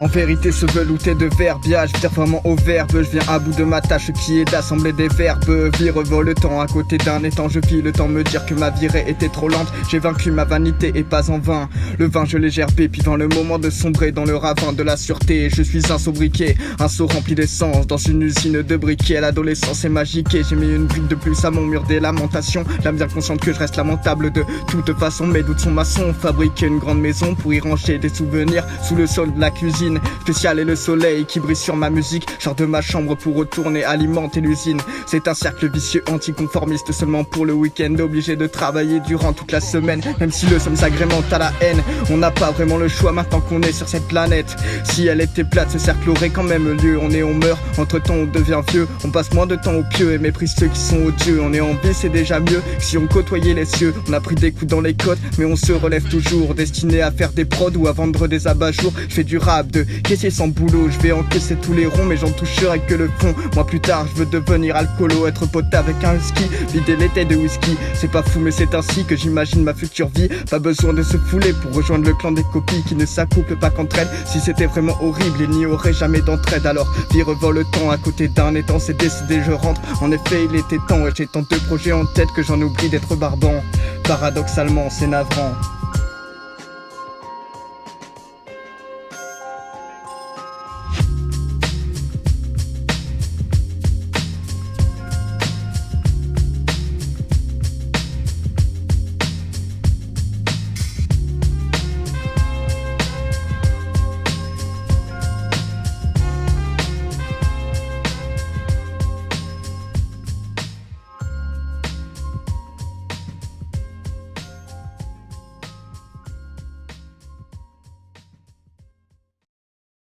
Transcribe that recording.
En vérité, ce velouté de verbiage, je tire vraiment au verbe. Je viens à bout de ma tâche qui est d'assembler des verbes. Vie revole le temps à côté d'un étang. Je vis le temps me dire que ma virée était trop lente. J'ai vaincu ma vanité et pas en vain. Le vin je l'ai gerbé, puis vint le moment de sombrer dans le ravin de la sûreté. Je suis un sobriquet, un seau rempli d'essence dans une usine de briquets. L'adolescence est magique et j'ai mis une brique de plus à mon mur des lamentations. L'âme bien consciente que je reste lamentable de toute façon. Mes doutes sont maçons, fabriquer une grande maison pour y ranger des souvenirs sous le sol de la cuisine. Spécial et le soleil qui brille sur ma musique. Sors de ma chambre pour retourner alimenter l'usine. C'est un cercle vicieux anticonformiste seulement pour le week-end. Obligé de travailler durant toute la semaine. Même si le somme s'agrémente à la haine, on n'a pas vraiment le choix maintenant qu'on est sur cette planète. Si elle était plate, ce cercle aurait quand même lieu. On est, on meurt, entre temps on devient vieux. On passe moins de temps au pieux et méprise ceux qui sont odieux. On est en vie, c'est déjà mieux que si on côtoyait les cieux. On a pris des coups dans les côtes, mais on se relève toujours. Destiné à faire des prods ou à vendre des abat-jours. Je fais du rap de caissier sans boulot, je vais encaisser tous les ronds mais j'en toucherai que le fond. Moi plus tard je veux devenir alcoolo, être pote avec un whisky, vider les tailles de whisky. C'est pas fou mais c'est ainsi que j'imagine ma future vie. Pas besoin de se fouler pour rejoindre le clan des copies qui ne s'accouplent pas qu'entre elles. Si c'était vraiment horrible il n'y aurait jamais d'entraide. Alors vie revole le temps à côté d'un étang, c'est décidé je rentre. En effet il était temps et j'ai tant de projets en tête que j'en oublie d'être barbant. Paradoxalement c'est navrant.